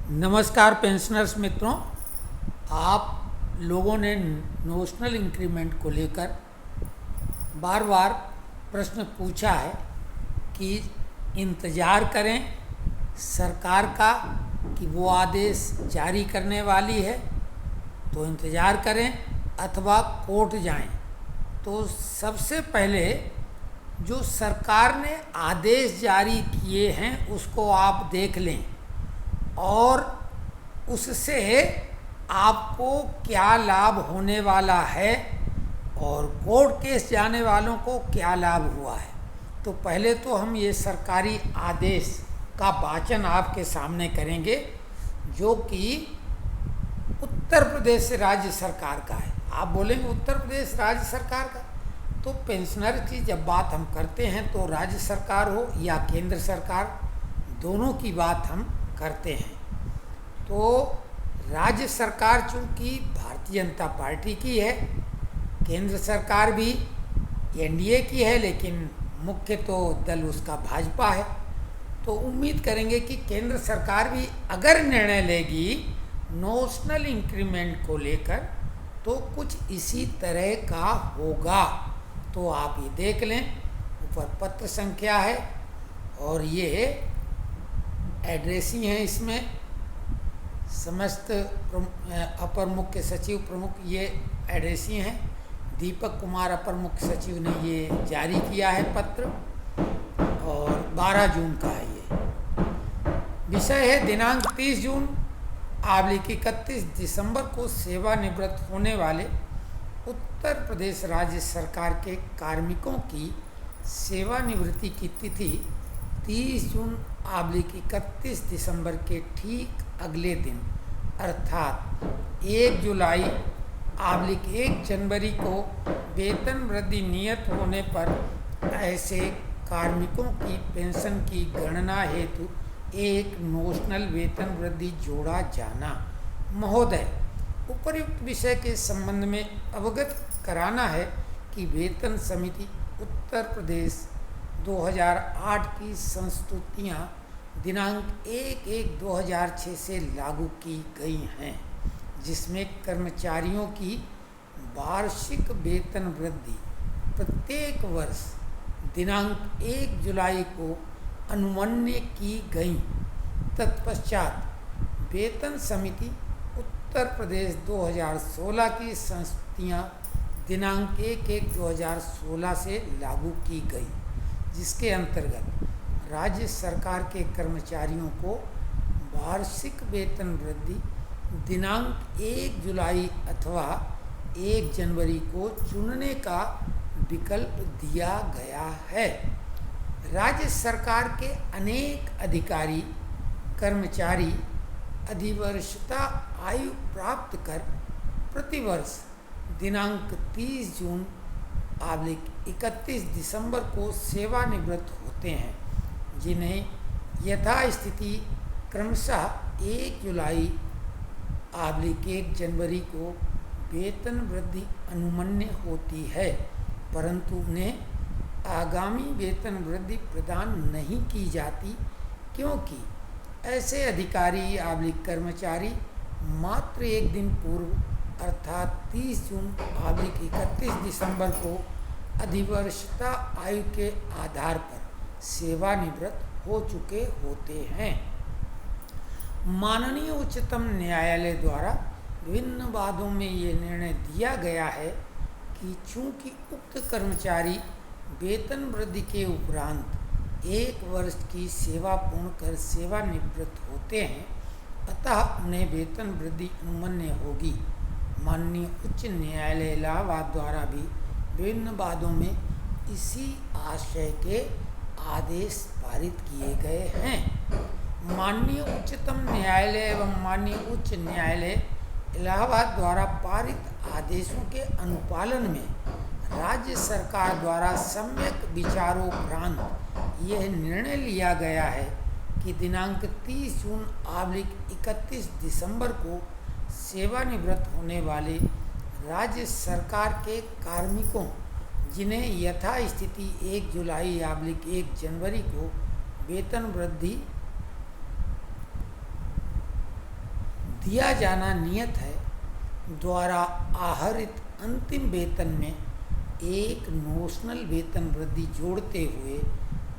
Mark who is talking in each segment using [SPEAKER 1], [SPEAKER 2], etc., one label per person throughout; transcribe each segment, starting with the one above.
[SPEAKER 1] नमस्कार पेंशनर्स मित्रों। आप लोगों ने नोशनल इंक्रीमेंट को लेकर बार बार प्रश्न पूछा है कि इंतज़ार करें सरकार का कि वो आदेश जारी करने वाली है तो इंतज़ार करें अथवा कोर्ट जाएं। तो सबसे पहले जो सरकार ने आदेश जारी किए हैं उसको आप देख लें और उससे आपको क्या लाभ होने वाला है और कोर्ट केस जाने वालों को क्या लाभ हुआ है। तो पहले तो हम ये सरकारी आदेश का वाचन आपके सामने करेंगे जो कि उत्तर प्रदेश राज्य सरकार का है। आप बोलेंगे उत्तर प्रदेश राज्य सरकार का, तो पेंशनर की जब बात हम करते हैं तो राज्य सरकार हो या केंद्र सरकार, दोनों की बात हम करते हैं। तो राज्य सरकार चूँकि भारतीय जनता पार्टी की है, केंद्र सरकार भी एनडीए की है, लेकिन मुख्य तो दल उसका भाजपा है। तो उम्मीद करेंगे कि केंद्र सरकार भी अगर निर्णय लेगी नोशनल इंक्रीमेंट को लेकर तो कुछ इसी तरह का होगा। तो आप ये देख लें, ऊपर पत्र संख्या है और ये एड्रेस ही हैं, इसमें समस्त अपर मुख्य सचिव प्रमुख ये एड्रेस ही हैं। दीपक कुमार अपर मुख्य सचिव ने ये जारी किया है पत्र और 12 जून का है ये। विषय है दिनांक 30 जून / 31 दिसंबर को सेवानिवृत्त होने वाले उत्तर प्रदेश राज्य सरकार के कार्मिकों की सेवानिवृत्ति की तिथि 30 जून / 31 दिसंबर के ठीक अगले दिन अर्थात 1 जुलाई / 1 जनवरी को वेतन वृद्धि नियत होने पर ऐसे कार्मिकों की पेंशन की गणना हेतु एक नोशनल वेतन वृद्धि जोड़ा जाना। महोदय, उपर्युक्त विषय के संबंध में अवगत कराना है कि वेतन समिति उत्तर प्रदेश 2008 की संस्तुतियाँ दिनांक 1/1/2006 से लागू की गई हैं, जिसमें कर्मचारियों की वार्षिक वेतन वृद्धि प्रत्येक वर्ष दिनांक 1 जुलाई को अनुमन्य की गई। तत्पश्चात वेतन समिति उत्तर प्रदेश 2016 की संस्तुतियाँ दिनांक 1/1/2016 से लागू की गई, जिसके अंतर्गत राज्य सरकार के कर्मचारियों को वार्षिक वेतन वृद्धि दिनांक 1 जुलाई अथवा 1 जनवरी को चुनने का विकल्प दिया गया है। राज्य सरकार के अनेक अधिकारी कर्मचारी अधिवर्षता आयु प्राप्त कर प्रतिवर्ष दिनांक 30 जून / 31 दिसंबर को सेवानिवृत्त होते हैं, जिन्हें यथास्थिति क्रमशः 1 जुलाई / 1 जनवरी को वेतन वृद्धि अनुमन्य होती है, परंतु उन्हें आगामी वेतन वृद्धि प्रदान नहीं की जाती, क्योंकि ऐसे अधिकारी / कर्मचारी मात्र एक दिन पूर्व अर्थात 30 जून / 31 दिसंबर को अधिवर्षता आयु के आधार पर सेवानिवृत्त हो चुके होते हैं। माननीय उच्चतम न्यायालय द्वारा विभिन्न वादों में ये निर्णय दिया गया है कि चूँकि उक्त कर्मचारी वेतन वृद्धि के उपरांत 1 वर्ष की सेवा पूर्ण कर सेवानिवृत्त होते हैं, अतः उन्हें वेतन वृद्धि अनुमन्य होगी। माननीय उच्च न्यायालय इलाहाबाद द्वारा भी विभिन्न वादों में इसी आशय के आदेश पारित किए गए हैं। माननीय उच्चतम न्यायालय एवं माननीय उच्च न्यायालय इलाहाबाद द्वारा पारित आदेशों के अनुपालन में राज्य सरकार द्वारा सम्यक विचारोपरांत यह निर्णय लिया गया है कि दिनांक 30 जून / 31 दिसंबर को सेवानिवृत्त होने वाले राज्य सरकार के कार्मिकों जिन्हें यथास्थिति 1 जुलाई / 1 जनवरी को वेतन वृद्धि दिया जाना नियत है द्वारा आहरित अंतिम वेतन में एक नोशनल वेतन वृद्धि जोड़ते हुए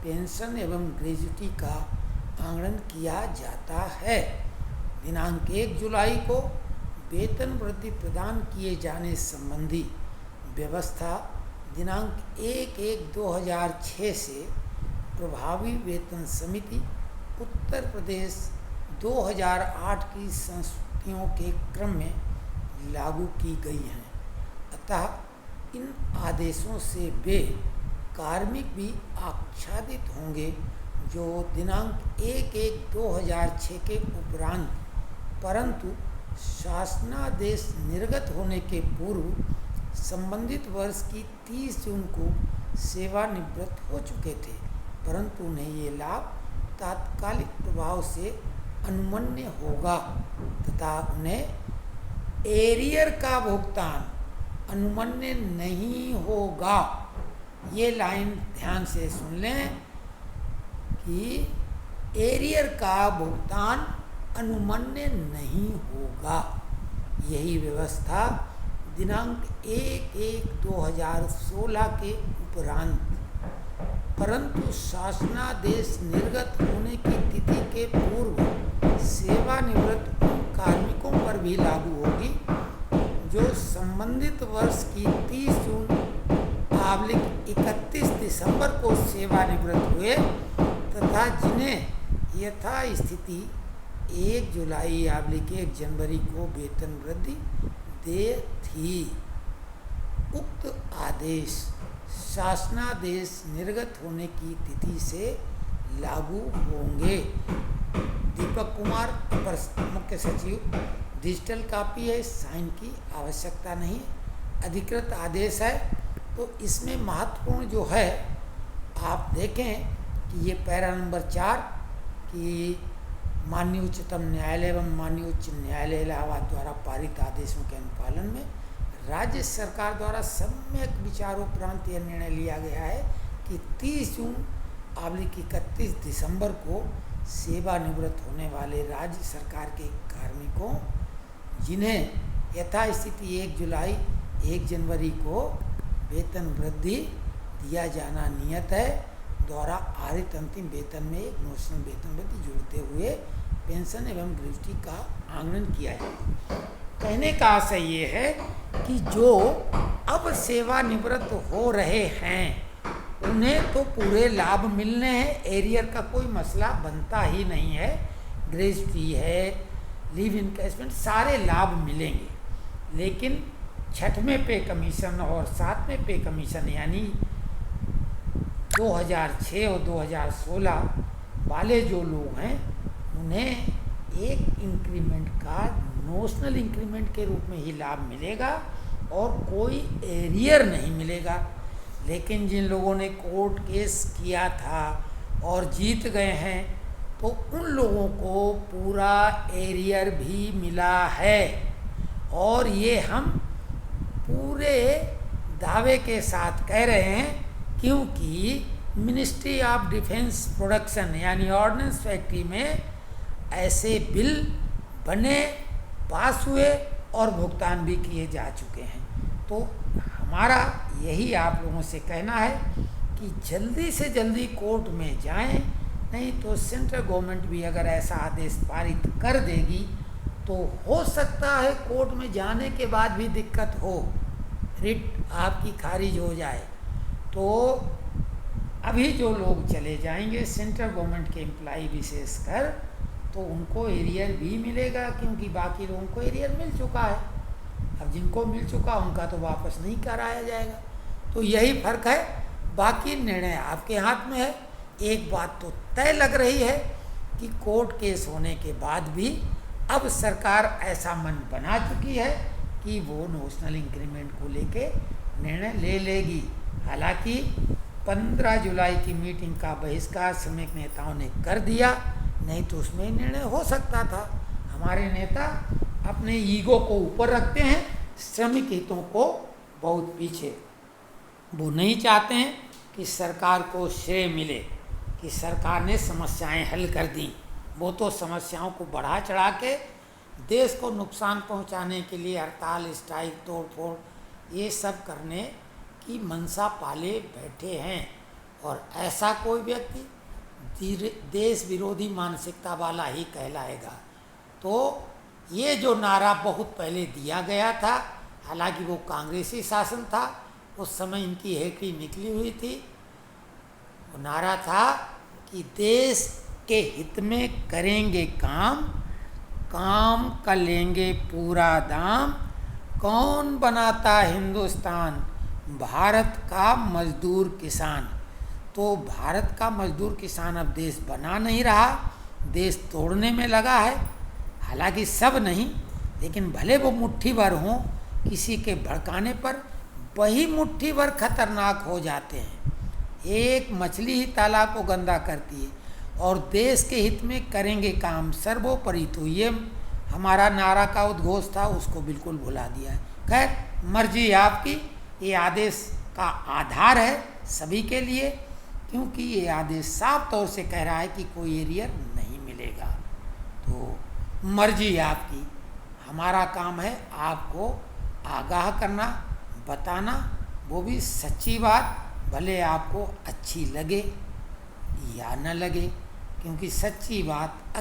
[SPEAKER 1] पेंशन एवं ग्रेजुटी का आंकलन किया जाता है। दिनांक 1 जुलाई को वेतन वृद्धि प्रदान किए जाने संबंधी व्यवस्था दिनांक 1/1/2006 से प्रभावी वेतन समिति उत्तर प्रदेश 2008 की संस्तुतियों के क्रम में लागू की गई हैं। अतः इन आदेशों से वे कार्मिक भी आच्छादित होंगे जो दिनांक 1/1/2006 के उपरांत परंतु शासनादेश निर्गत होने के पूर्व संबंधित वर्ष की 30 जून को सेवानिवृत्त हो चुके थे, परंतु उन्हें ये लाभ तात्कालिक प्रभाव से अनुमन्य होगा तथा उन्हें एरियर का भुगतान अनुमन्य नहीं होगा। ये लाइन ध्यान से सुन लें कि एरियर का भुगतान अनुमन्य नहीं होगा। यही व्यवस्था दिनांक 1/1/2016 के उपरांत परंतु शासनादेश निर्गत होने की तिथि के पूर्व सेवानिवृत्त उन कार्मिकों पर भी लागू होगी जो संबंधित वर्ष की 30 जून / 31 दिसंबर को सेवानिवृत्त हुए तथा जिन्हें यथास्थिति 1 जुलाई / 1 जनवरी को वेतन वृद्धि दे थी। उक्त आदेश शासनादेश निर्गत होने की तिथि से लागू होंगे। दीपक कुमार, अपर मुख्य सचिव। डिजिटल कॉपी है, साइन की आवश्यकता नहीं, अधिकृत आदेश है। तो इसमें महत्वपूर्ण जो है आप देखें कि ये पैरा नंबर 4 कि माननीय उच्चतम न्यायालय एवं माननीय उच्च न्यायालय इलाहाबाद द्वारा पारित आदेशों के अनुपालन में राज्य सरकार द्वारा सम्यक विचारोपरांत यह निर्णय लिया गया है कि 30 जून / 31 दिसंबर को सेवानिवृत्त होने वाले राज्य सरकार के कार्मिकों जिन्हें यथास्थिति 1 जुलाई 1 जनवरी को वेतन वृद्धि दिया जाना नियत है द्वारा आहरित अंतिम वेतन में एक नोशनल वेतन वृद्धि जोड़ते हुए पेंशन एवं ग्रेजुटी का आंकलन किया जाए। कहने का आशय ये है कि जो अब सेवानिवृत्त हो रहे हैं उन्हें तो पूरे लाभ मिलने हैं, एरियर का कोई मसला बनता ही नहीं है। ग्रेजुटी है, लीव इनकैशमेंट, सारे लाभ मिलेंगे, लेकिन 6वें पे कमीशन और 7वें पे कमीशन यानी 2006 और 2016 वाले जो लोग हैं उन्हें एक इंक्रीमेंट का नोशनल इंक्रीमेंट के रूप में ही लाभ मिलेगा और कोई एरियर नहीं मिलेगा। लेकिन जिन लोगों ने कोर्ट केस किया था और जीत गए हैं तो उन लोगों को पूरा एरियर भी मिला है और ये हम पूरे दावे के साथ कह रहे हैं क्योंकि मिनिस्ट्री ऑफ डिफेंस प्रोडक्शन यानी ऑर्डिनेंस फैक्ट्री में ऐसे बिल बने, पास हुए और भुगतान भी किए जा चुके हैं। तो हमारा यही आप लोगों से कहना है कि जल्दी से जल्दी कोर्ट में जाएं, नहीं तो सेंट्रल गवर्नमेंट भी अगर ऐसा आदेश पारित कर देगी तो हो सकता है कोर्ट में जाने के बाद भी दिक्कत हो, रिट आपकी खारिज हो जाए। तो अभी जो लोग चले जाएंगे सेंट्रल गवर्नमेंट के एम्प्लॉई विशेषकर, तो उनको एरियर भी मिलेगा क्योंकि बाकी लोगों को एरियर मिल चुका है। अब जिनको मिल चुका उनका तो वापस नहीं कराया जाएगा। तो यही फर्क है, बाकी निर्णय आपके हाथ में है। एक बात तो तय लग रही है कि कोर्ट केस होने के बाद भी अब सरकार ऐसा मन बना चुकी है कि वो नोशनल इंक्रीमेंट को लेके निर्णय ले लेगी। हालांकि 15 जुलाई की मीटिंग का बहिष्कार श्रमिक नेताओं ने कर दिया, नहीं तो उसमें निर्णय हो सकता था। हमारे नेता अपने ईगो को ऊपर रखते हैं, श्रमिक हितों को बहुत पीछे। वो नहीं चाहते हैं कि सरकार को श्रेय मिले कि सरकार ने समस्याएं हल कर दी। वो तो समस्याओं को बढ़ा चढ़ा के देश को नुकसान पहुंचाने के लिए हड़ताल, स्ट्राइक, तोड़फोड़ ये सब करने की मंशा पाले बैठे हैं। और ऐसा कोई व्यक्ति देश विरोधी मानसिकता वाला ही कहलाएगा। तो ये जो नारा बहुत पहले दिया गया था, हालांकि वो कांग्रेसी शासन था, उस समय इनकी हेकड़ी निकली हुई थी। वो नारा था कि देश के हित में करेंगे काम, काम का लेंगे पूरा दाम, कौन बनाता हिंदुस्तान, भारत का मजदूर किसान। तो भारत का मजदूर किसान अब देश बना नहीं रहा, देश तोड़ने में लगा है। हालांकि सब नहीं, लेकिन भले वो मुट्ठी भर हों, किसी के भड़काने पर वही मुट्ठी भर खतरनाक हो जाते हैं। एक मछली ही तालाब को गंदा करती है। और देश के हित में करेंगे काम सर्वोपरि, तो ये हमारा नारा का उद्घोष था, उसको बिल्कुल भुला दिया है। खैर, मर्जी आपकी। ये आदेश का आधार है सभी के लिए, क्योंकि ये आदेश साफ तौर से कह रहा है कि कोई एरियर नहीं मिलेगा। तो मर्जी आपकी, हमारा काम है आपको आगाह करना, बताना, वो भी सच्ची बात, भले आपको अच्छी लगे या न लगे, क्योंकि सच्ची बात